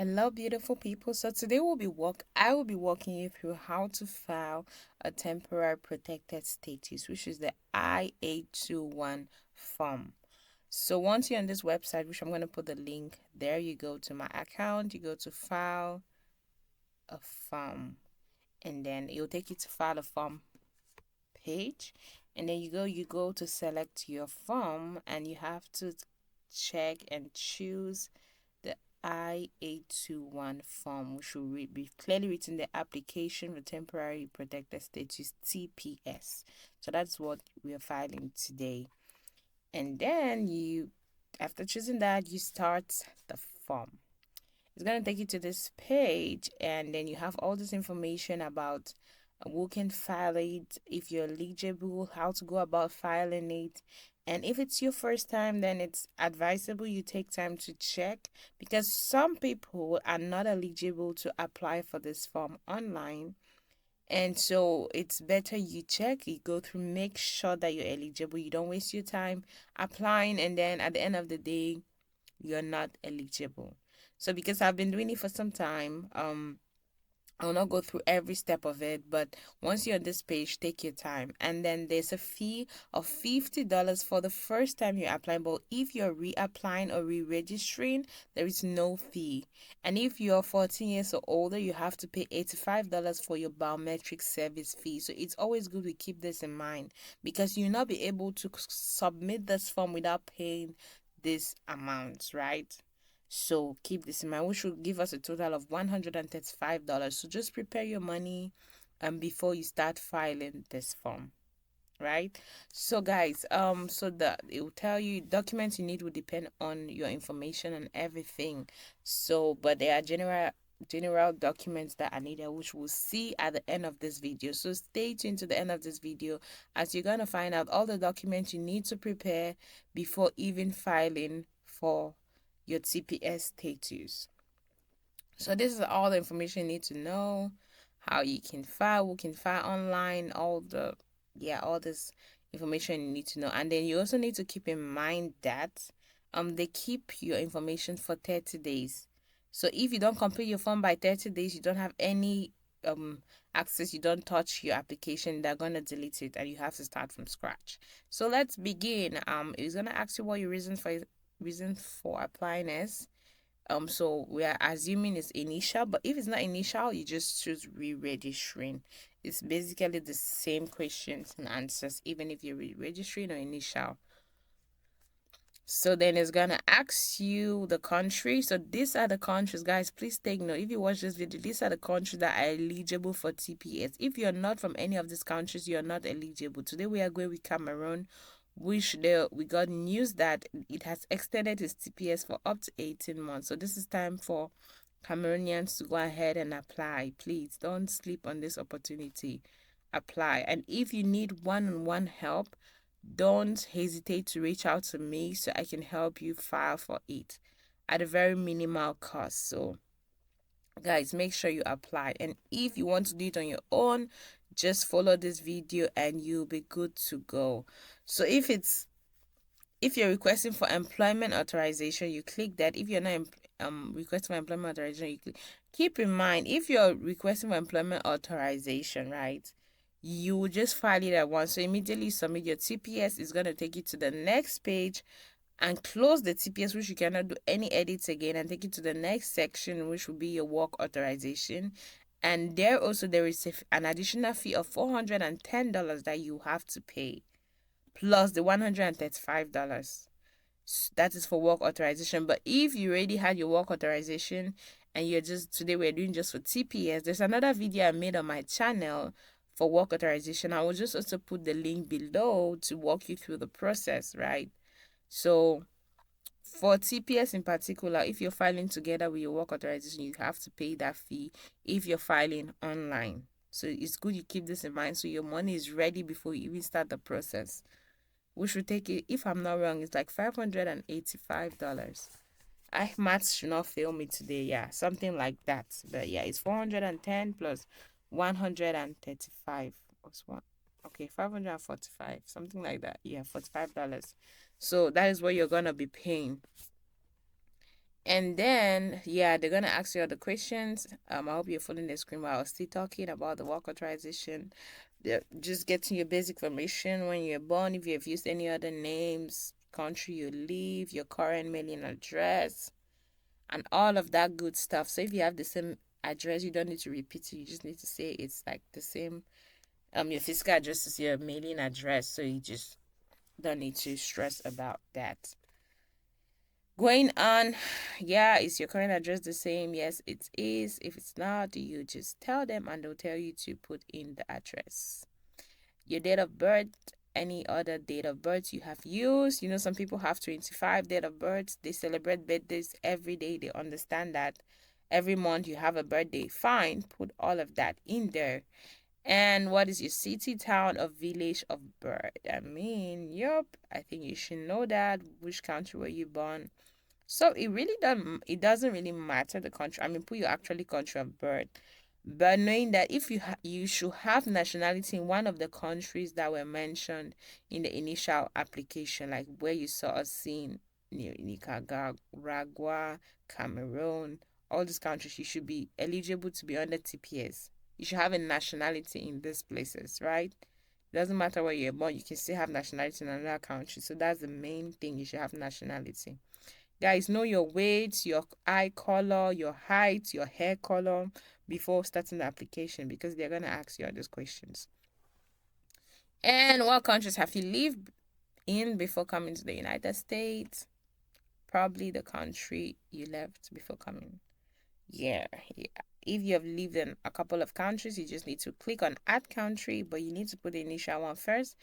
Hello, beautiful people. So today I will be walking you through how to file a temporary protected status, which is the I-821 form. So once you're on this website, which I'm going to put the link there, you go to my account, you go to file a form, and then it'll take you to file a form page, and then you go to select your form, and you have to check and choose the I-821 form, which will be clearly written the application for temporary protected status TPS. So that's what we are filing today. And then after choosing that, you start the form. It's going to take you to this page, and then you have all this information about who can file it, if you're eligible, how to go about filing it. And if it's your first time, then it's advisable you take time to check, because some people are not eligible to apply for this form online. And so it's better you check, you go through, make sure that you're eligible. You don't waste your time applying, and then at the end of the day, you're not eligible. So because I've been doing it for some time, I'll not go through every step of it, but once you're on this page, take your time. And then there's a fee of $50 for the first time you apply. But if you're reapplying or re-registering, there is no fee. And if you're 14 years or older, you have to pay $85 for your biometric service fee. So it's always good to keep this in mind, because you'll not be able to submit this form without paying this amount, right? So keep this in mind, which will give us a total of $135. So just prepare your money before you start filing this form. Right? So guys, so that it will tell you documents you need will depend on your information and everything. So but there are general documents that are needed, which we'll see at the end of this video. So stay tuned to the end of this video, as you're gonna find out all the documents you need to prepare before even filing for your TPS status. So this is all the information you need to know: how you can file, who can file online, all this information you need to know. And then you also need to keep in mind that they keep your information for 30 days. So if you don't complete your form by 30 days, you don't have any access, you don't touch your application, they're gonna delete it and you have to start from scratch. So let's begin. It's gonna ask you what your reason for applying is. So we are assuming it's initial, but if it's not initial, you just choose re-registering. It's basically the same questions and answers, even if you're re-registering or initial. So then it's gonna ask you the country. So these are the countries, guys. Please take note. If you watch this video, these are the countries that are eligible for TPS. If you're not from any of these countries, you're not eligible. Today we are going with Cameroon, which we got news that it has extended its TPS for up to 18 months. So this is time for Cameroonians to go ahead and apply. Please don't sleep on this opportunity. Apply. And if you need one-on-one help, don't hesitate to reach out to me so I can help you file for it at a very minimal cost. So guys, make sure you apply. And if you want to do it on your own, just follow this video and you'll be good to go. So if you're requesting for employment authorization, you click that. If you're not requesting for employment authorization, you click. Keep in mind, if you're requesting for employment authorization, right, you will just file it at once. So immediately submit your TPS. Is going to take you to the next page and close the TPS, which you cannot do any edits again, and take you to the next section, which will be your work authorization. And there is an additional fee of $410 that you have to pay, plus the $135. That is for work authorization. But if you already had your work authorization and you're just today we're doing just for TPS, there's another video I made on my channel for work authorization. I will just also put the link below to walk you through the process, right? So for TPS in particular, if you're filing together with your work authorization, you have to pay that fee if you're filing online. So it's good you keep this in mind so your money is ready before you even start the process, which will take it, if I'm not wrong, it's like $585. Maths should not fail me today. Yeah, something like that. But yeah, it's 410 plus 135 plus one. Okay, 545, something like that. Yeah, $45. So that is what you're gonna be paying. And then, yeah, they're gonna ask you other questions. I hope you're following the screen while I was still talking about the work authorization. They're just getting your basic information when you're born, if you've used any other names, country you live, your current mailing address, and all of that good stuff. So if you have the same address, you don't need to repeat it. You just need to say it's like the same. Your physical address is your mailing address, so you just don't need to stress about that. Going on, yeah, is your current address the same? Yes, it is. If it's not, you just tell them and they'll tell you to put in the address. Your date of birth, any other date of birth you have used. You know, some people have 25 date of birth. They celebrate birthdays every day. They understand that every month you have a birthday. Fine, put all of that in there. And what is your city, town, or village of birth? I mean, yup, I think you should know that. Which country were you born? So it doesn't really matter the country. I mean, put your actually country of birth, but knowing that if you should have nationality in one of the countries that were mentioned in the initial application, like where you saw us seeing Nicaragua, Cameroon, all these countries, you should be eligible to be under TPS. You should have a nationality in these places, right? It doesn't matter where you're born, you can still have nationality in another country. So that's the main thing. You should have nationality. Guys, know your weight, your eye color, your height, your hair color before starting the application because they're going to ask you all those questions. And what countries have you lived in before coming to the United States? Probably the country you left before coming. Yeah, yeah. If you have lived in a couple of countries, you just need to click on add country, but you need to put the initial one first.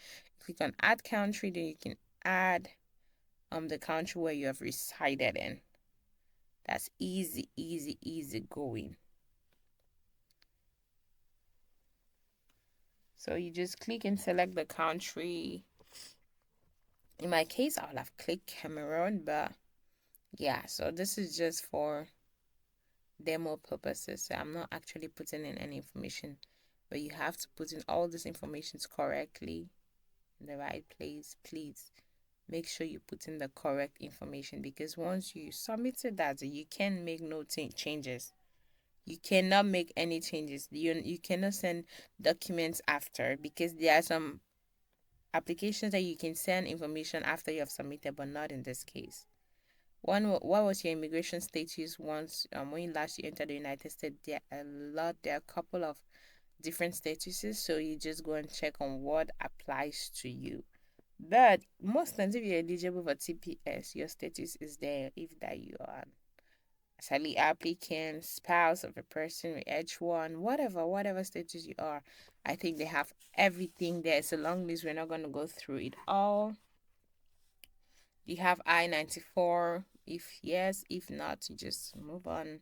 Click on add country, then you can add the country where you have resided in. That's easy, easy, easy going. So you just click and select the country. In my case, I would have clicked Cameroon, but yeah, so this is just for demo purposes. So I'm not actually putting in any information, but you have to put in all these informations correctly in the right place. Please make sure you put in the correct information because once you submitted that, you can make no changes. You cannot make any changes. You cannot send documents after because there are some applications that you can send information after you have submitted, but not in this case. What was your immigration status once when you last you entered the United States? There are a couple of different statuses, so you just go and check on what applies to you. But most times, if you're eligible for TPS, your status is there. If that you are asylum applicant, spouse of a person with H1, whatever status you are, I think they have everything there. It's a long list. We're not going to go through it all. You have I-94. If yes, if not, you just move on.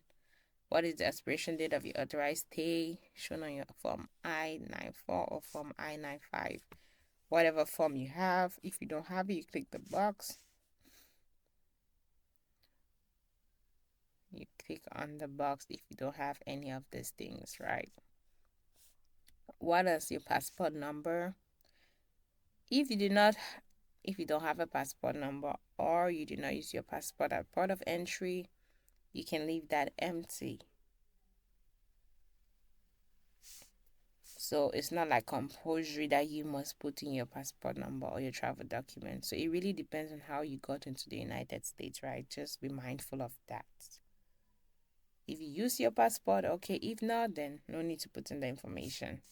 What is the expiration date of your authorized stay shown on your form I-94 or form I-95? Whatever form you have. If you don't have it, you click the box. You click on the box if you don't have any of these things, right? What is your passport number? If you do not if you don't have a passport number or you do not use your passport at port of entry, you can leave that empty. So it's not like compulsory that you must put in your passport number or your travel document. So it really depends on how you got into the United States, right? Just be mindful of that. If you use your passport, okay. If not, then no need to put in the information.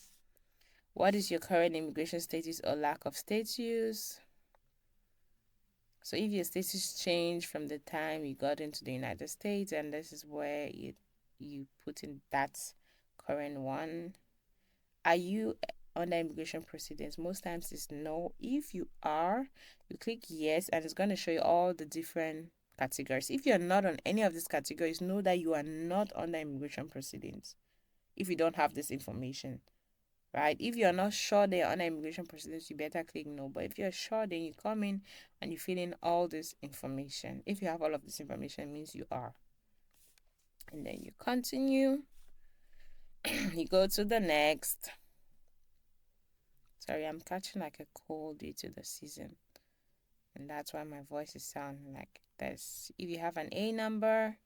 What is your current immigration status or lack of status? So if your status changed from the time you got into the United States, and this is where you put in that current one. Are you under immigration proceedings? Most times it's no. If you are, you click yes, and it's going to show you all the different categories. If you're not on any of these categories, know that you are not under immigration proceedings if you don't have this information, right? If you're not sure they're under immigration proceedings, you better click no. But if you're sure, then you come in and you fill in all this information. If you have all of this information, it means you are. And then you continue. You go to the next. Sorry, I'm catching like a cold due to the season. And that's why my voice is sounding like this. If you have an A number,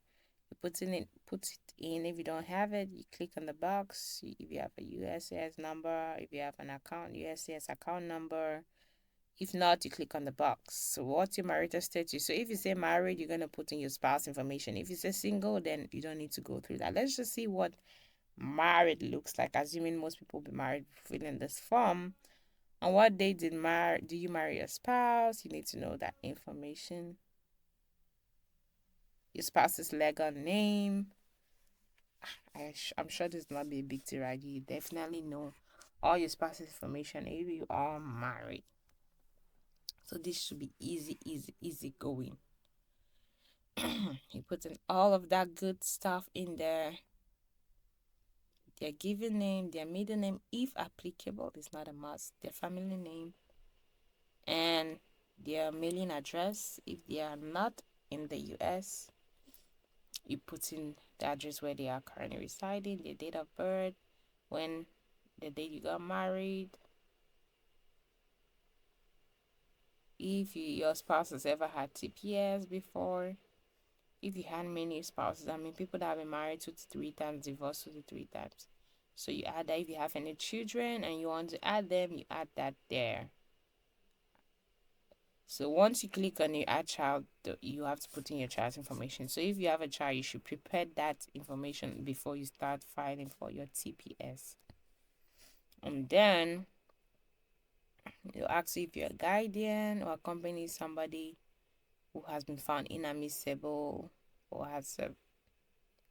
you put it in. If you don't have it, you click on the box. If you have a USCIS number, if you have an account, USCIS account number. If not, you click on the box. So what's your marital status? So if you say married, you're gonna put in your spouse information. If you say single, then you don't need to go through that. Let's just see what married looks like, assuming most people will be married filling this form. On what day do you marry your spouse? You need to know that information. Your spouse's legal name. I'm sure this will not be a big deal, right? You definitely know all your spouse's information if you are married. So this should be easy, easy, easy going. You put in all of that good stuff in there. Their given name, their middle name, if applicable, is not a must. Their family name, and their mailing address. If they are not in the US, you put in the address where they are currently residing, their date of birth, when the date you got married. If your spouse has ever had TPS before, if you had many spouses, I mean, people that have been married 2 to 3 times, divorced 2 to 3 times. So you add that. If you have any children and you want to add them, you add that there. So once you click on your add child, you have to put in your child's information. So if you have a child, you should prepare that information before you start filing for your TPS. And then it'll ask you if you're a guardian or accompany somebody who has been found inadmissible or has a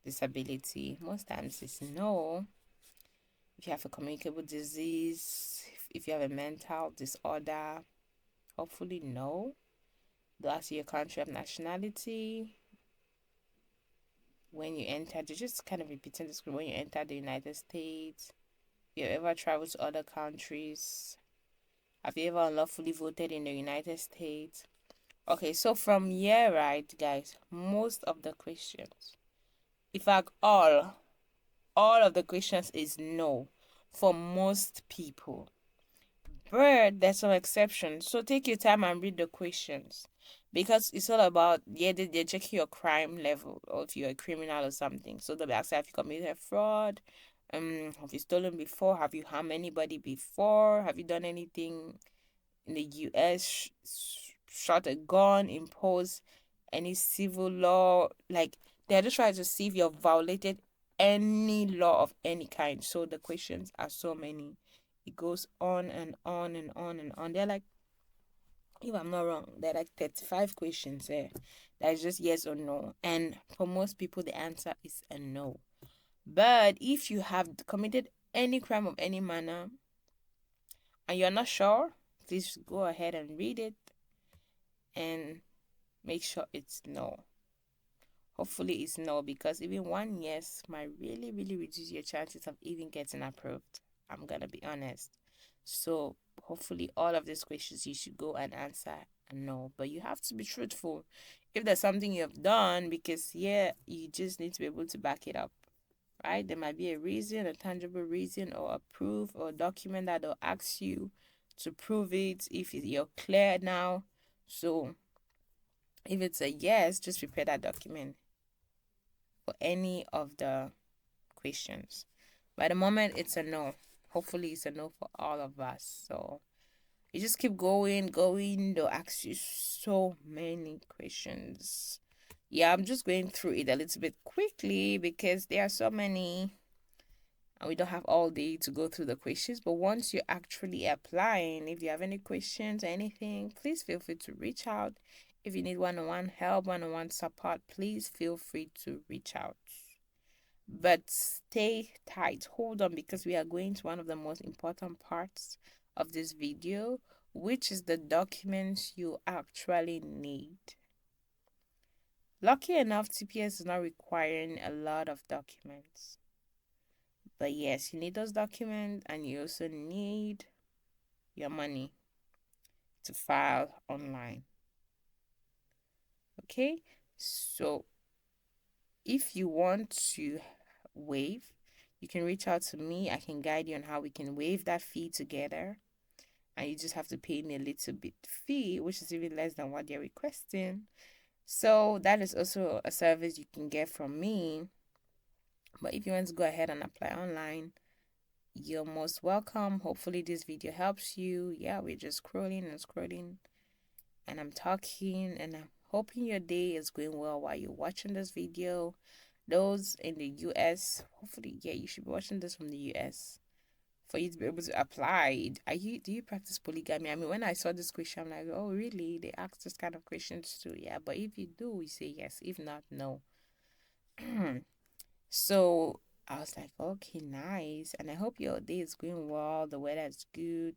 disability. Most times it's no. If you have a communicable disease, if you have a mental disorder, hopefully no. They'll ask you your country of nationality. When you enter, they're just kind of repeating the script. When you enter the United States, if you ever traveled to other countries, have you ever unlawfully voted in the United States? Okay, so from here, right, guys, most of the questions, in fact, all of the questions is no for most people. But there's some exceptions. So take your time and read the questions. Because it's all about, yeah, they're checking your crime level or if you're a criminal or something. So they'll be asking, have you committed fraud? Have you stolen before? Have you harmed anybody before? Have you done anything in the US? Shot a gun, imposed any civil law? Like, they're just trying to see if you've violated any law of any kind. So the questions are so many. It goes on and on and on and on. They're like, if I'm not wrong, there are like 35 questions there. That is just yes or no. And for most people, the answer is a no. But if you have committed any crime of any manner and you're not sure, please go ahead and read it and make sure it's no. Hopefully, it's no, because even one yes might really, really reduce your chances of even getting approved. I'm gonna be honest. So, hopefully, all of these questions you should go and answer a no, but you have to be truthful. If there's something you have done, because yeah, you just need to be able to back it up, right? There might be a reason, a tangible reason, or a proof or a document that they'll ask you to prove it if you're clear now. So, if it's a yes, just prepare that document for any of the questions. By the moment, it's a no. Hopefully, it's a no for all of us. So you just keep going. They'll ask you so many questions. Yeah, I'm just going through it a little bit quickly because there are so many and we don't have all day to go through the questions. But once you're actually applying, if you have any questions or anything, please feel free to reach out. If you need one-on-one help, one-on-one support, please feel free to reach out. But stay tight, hold on, because we are going to one of the most important parts of this video, which is the documents you actually need. Lucky enough, TPS is not requiring a lot of documents. But yes, you need those documents and you also need your money to file online. Okay, so if you want to waive, you can reach out to me. I can guide you on how we can waive that fee together. and you just have to pay me a little bit fee, which is even less than what they're requesting. So that is also a service you can get from me. But if you want to go ahead and apply online, you're most welcome. Hopefully this video helps you. Yeah, we're just scrolling and scrolling, and I'm talking, and I'm hoping your day is going well while you're watching this video. Those in the US, hopefully, yeah, you should be watching this from the US for you to be able to apply. Do you practice polygamy? I mean, when I saw this question, I'm like, oh, really? They ask this kind of questions too. Yeah, but if you do, you say yes. If not, no. So I was like, okay, nice. And I hope your day is going well. The weather is good.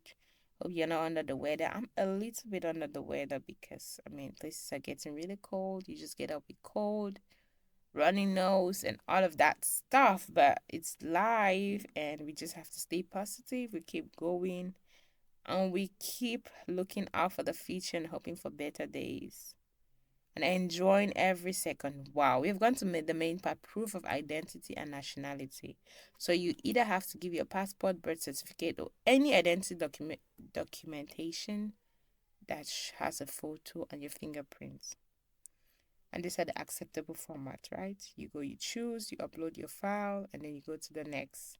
Hope you're not under the weather. I'm a little bit under the weather because, I mean, places are getting really cold. You just get up with cold, runny nose, and all of that stuff. But it's live, and we just have to stay positive. We keep going, and we keep looking out for the future and hoping for better days and enjoying every second. Wow, we've gone to the main part, proof of identity and nationality. So you either have to give your passport, birth certificate, or any identity documentation that has a photo and your fingerprints. And these are the acceptable format, right? You go, you choose, you upload your file, and then you go to the next.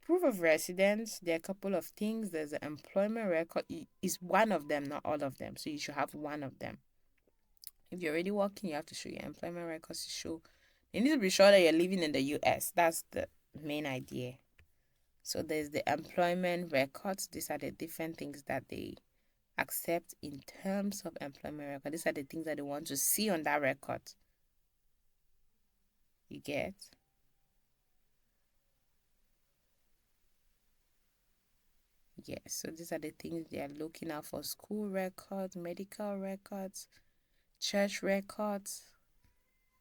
Proof of residence, there are a couple of things. There's an employment record, is one of them, not all of them. So you should have one of them. If you're already working, you have to show your employment records to show. You need to be sure that you're living in the US. That's the main idea. So there's the employment records. These are the different things that they accept in terms of employment record. These are the things that they want to see on that record. You get? Yes. So these are the things they are looking out for: school records, medical records, church records,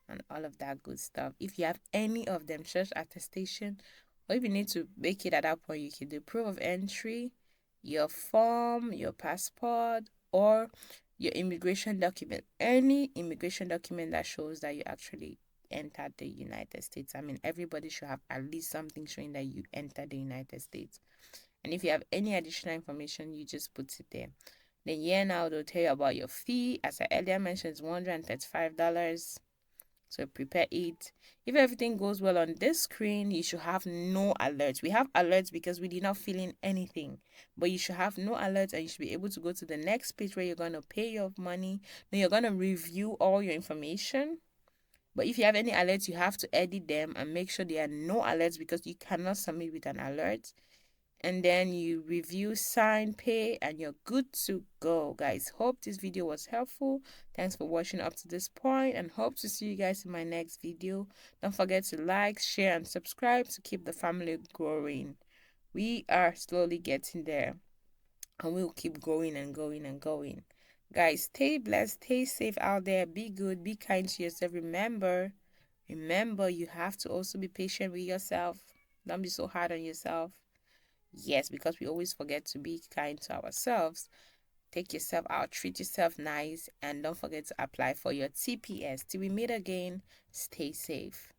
and all of that good stuff. If you have any of them, church attestation, or if you need to make it at that point, you can do proof of entry, your form, your passport, or your immigration document. Any immigration document that shows that you actually entered the United States. I mean, everybody should have at least something showing that you entered the United States. And if you have any additional information, you just put it there. Then here now they'll tell you about your fee. As I earlier mentioned, it's $135. So prepare it. If everything goes well on this screen, you should have no alerts. We have alerts because we did not fill in anything, but you should have no alerts, and you should be able to go to the next page where you're going to pay your money. Then you're going to review all your information. But if you have any alerts, you have to edit them and make sure there are no alerts because you cannot submit with an alert. And then you review, sign, pay, and you're good to go, guys. Hope this video was helpful. Thanks for watching up to this point, and hope to see you guys in my next video. Don't forget to like, share, and subscribe to keep the family growing. We are slowly getting there, and we'll keep going and going and going. Guys, stay blessed, stay safe out there. Be good, be kind to yourself. Remember, you have to also be patient with yourself. Don't be so hard on yourself. Yes, because we always forget to be kind to ourselves. Take yourself out, treat yourself nice, and don't forget to apply for your TPS. Till we meet again, stay safe.